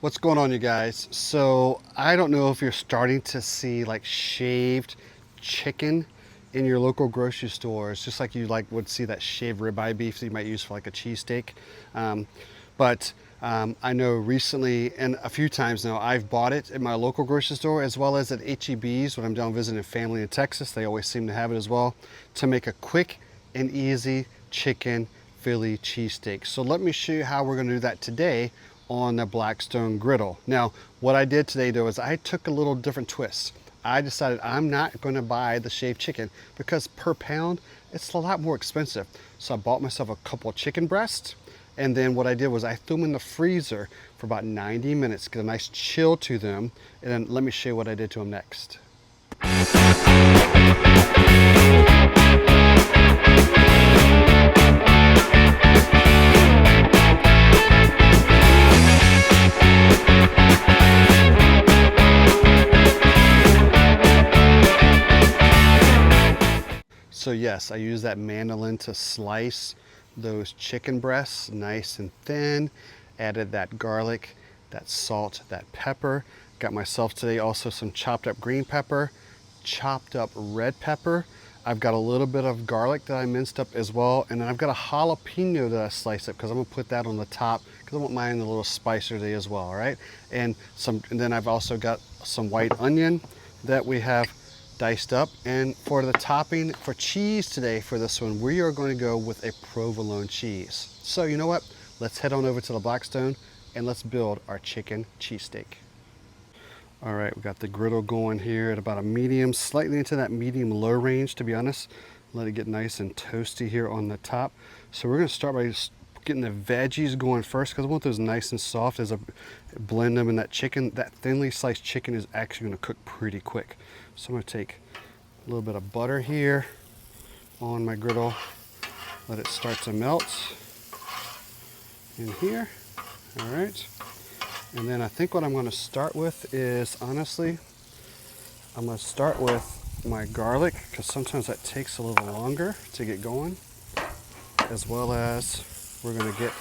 What's going on, you guys? So I don't know if you're starting to see like shaved chicken in your local grocery stores, just like you would see that shaved ribeye beef that you might use for like a cheesesteak. But I know recently and a few times now I've bought it at my local grocery store as well as at HEB's when I'm down visiting family in Texas. They always seem to have it as well to make a quick and easy chicken Philly cheesesteak. So let me show you how we're going to do that today on the Blackstone Griddle. Now, what I did today though is I took a little different twist. I decided I'm not going to buy the shaved chicken because per pound it's a lot more expensive. So I bought myself a couple of chicken breasts, and then what I did was I threw them in the freezer for about 90 minutes, get a nice chill to them, and then let me show you what I did to them next. So yes, I use that mandolin to slice those chicken breasts nice and thin, added that garlic, that salt, that pepper. Got myself today also some chopped up green pepper, chopped up red pepper. I've got a little bit of garlic that I minced up as well, and then I've got a jalapeno that I sliced up because I'm gonna put that on the top because I want mine a little spicier today as well, all right? And then I've also got some white onion that we have diced up. And for the topping for cheese today for this one, we are going to go with a provolone cheese. So you know what? Let's head on over to the Blackstone and let's build our chicken cheesesteak. All right, we got the griddle going here at about a medium, slightly into that medium low range, to be honest. Let it get nice and toasty here on the top. So we're gonna start by just getting the veggies going first because I want those nice and soft as I blend them in that chicken. That thinly sliced chicken is actually gonna cook pretty quick. So I'm gonna take a little bit of butter here on my griddle, let it start to melt in here, all right. And then I think what I'm gonna start with is, honestly, I'm gonna start with my garlic because sometimes that takes a little longer to get going, as well as we're gonna get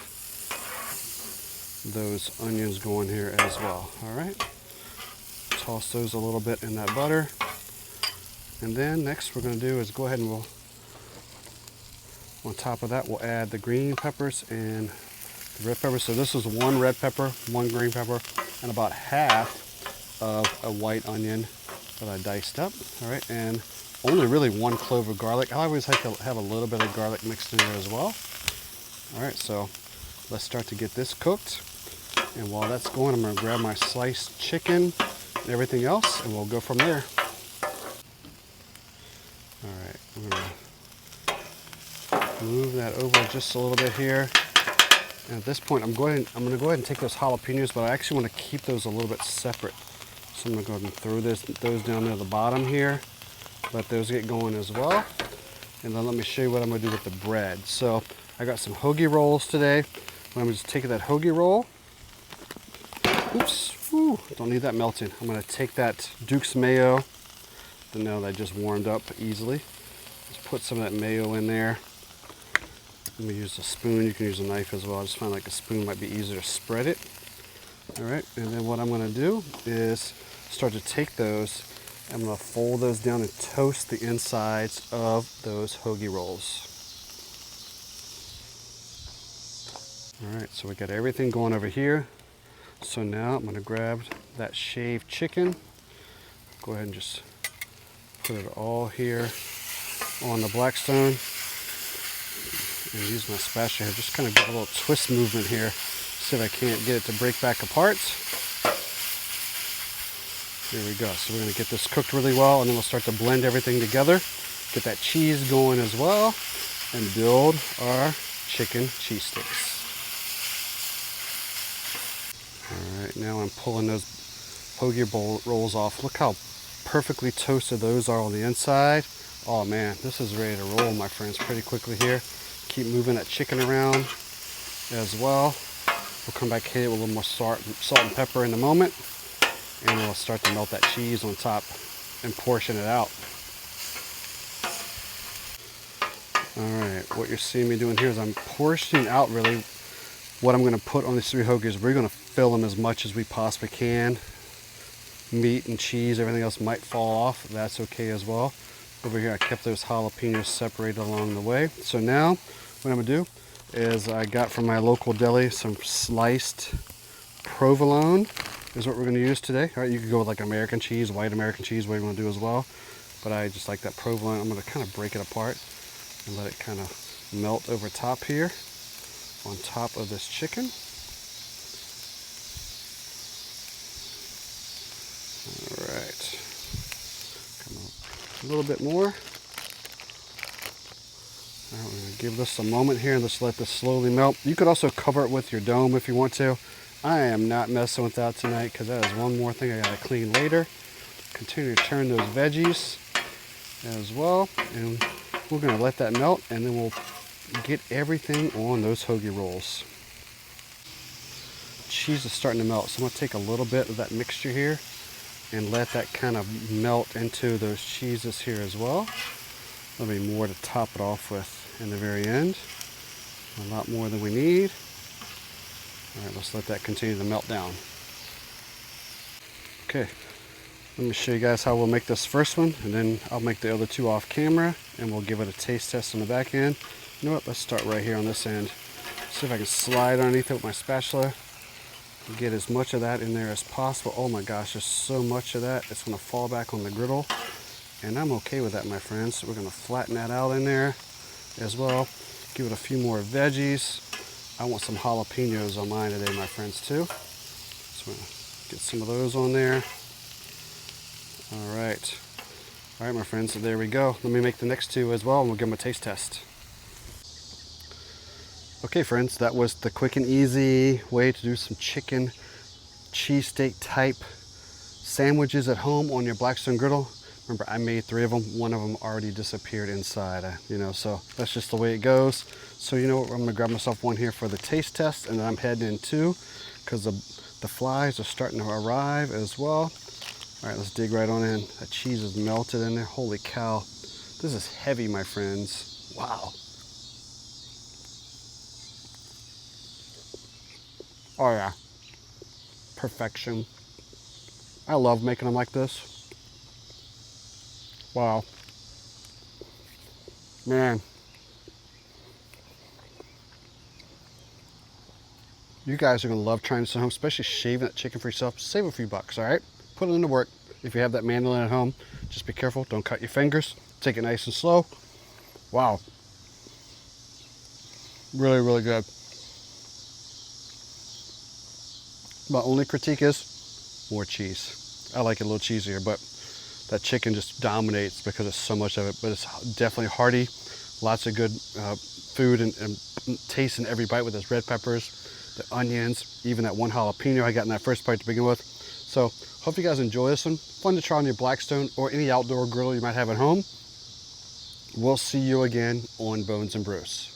those onions going here as well, all right. Toss those a little bit in that butter. And then next we're going to do is go ahead and on top of that, we'll add the green peppers and the red peppers. So this is one red pepper, one green pepper, and about half of a white onion that I diced up. All right, and only really one clove of garlic. I always like to have a little bit of garlic mixed in there as well. All right, so let's start to get this cooked. And while that's going, I'm going to grab my sliced chicken and everything else, and we'll go from there. All right, I'm gonna move that over just a little bit here. And at this point, I'm gonna go ahead and take those jalapenos, but I actually want to keep those a little bit separate. So I'm gonna go ahead and throw those down near the bottom here. Let those get going as well. And then let me show you what I'm gonna do with the bread. So I got some hoagie rolls today. I'm just taking that hoagie roll. Oops, ooh, don't need that melting. I'm gonna take that Duke's mayo. The now that just warmed up easily. Just put some of that mayo in there. Let me use a spoon. You can use a knife as well. I just find like a spoon might be easier to spread it. All right, and then what I'm gonna do is start to take those. I'm gonna fold those down and toast the insides of those hoagie rolls. All right, so we got everything going over here. So now I'm gonna grab that shaved chicken. Go ahead and just put it all here on the Blackstone and use my spatula here. Just kind of got a little twist movement here. See if I can't get it to break back apart. Here we go. So we're going to get this cooked really well, and then we'll start to blend everything together, get that cheese going as well, and build our chicken cheesesteaks. All right, now I'm pulling those hoagie rolls off. Look how perfectly toasted those are on the inside. Oh man, this is ready to roll, my friends, pretty quickly here. Keep moving that chicken around as well. We'll come back hit it with a little more salt and pepper in a moment, and we'll start to melt that cheese on top and portion it out. All right, what you're seeing me doing here is I'm portioning out really what I'm going to put on these three hoagies. We're going to fill them as much as we possibly can. Meat and cheese, everything else might fall off. That's okay as well. Over here I kept those jalapeños separated along the way. So now what I'm gonna do is I got from my local deli some sliced provolone is what we're gonna use today. All right, you could go with like American cheese, white American cheese, whatever you wanna do as well. But I just like that provolone. I'm gonna kind of break it apart and let it kind of melt over top here on top of this chicken. All right, come on, a little bit more. All right, we're gonna give this a moment here and just let this slowly melt. You could also cover it with your dome if you want to. I am not messing with that tonight because that is one more thing I gotta clean later. Continue to turn those veggies as well, and we're gonna let that melt, and then we'll get everything on those hoagie rolls. Cheese is starting to melt, so I'm gonna take a little bit of that mixture here and let that kind of melt into those cheeses here as well. There'll be more to top it off with in the very end. A lot more than we need. All right, let's let that continue to melt down. Okay, let me show you guys how we'll make this first one, and then I'll make the other two off camera, and we'll give it a taste test on the back end. You know what, let's start right here on this end. See if I can slide underneath it with my spatula. Get as much of that in there as possible. Oh my gosh, there's so much of that. It's gonna fall back on the griddle. And I'm okay with that, my friends. So we're gonna flatten that out in there as well. Give it a few more veggies. I want some jalapeños on mine today, my friends, too. So we're gonna get some of those on there. All right, my friends, so there we go. Let me make the next two as well, and we'll give them a taste test. Okay friends, that was the quick and easy way to do some chicken cheesesteak type sandwiches at home on your Blackstone Griddle. Remember, I made 3 of them. 1 of them already disappeared inside, so that's just the way it goes. So you know what, I'm gonna grab myself one here for the taste test, and then I'm heading in too, because the flies are starting to arrive as well. All right, let's dig right on in. That cheese is melted in there. Holy cow, this is heavy, my friends. Wow. Oh yeah, perfection. I love making them like this. Wow. Man. You guys are gonna love trying this at home, especially shaving that chicken for yourself. Save a few bucks, all right? Put it into work. If you have that mandolin at home, just be careful, don't cut your fingers. Take it nice and slow. Wow. Really, really good. My only critique is more cheese. I like it a little cheesier, but that chicken just dominates because there's so much of it. But it's definitely hearty. Lots of good food and taste in every bite with those red peppers, the onions, even that one jalapeno I got in that first bite to begin with. So hope you guys enjoy this one. Fun to try on your Blackstone or any outdoor griddle you might have at home. We'll see you again on Bones and Brews.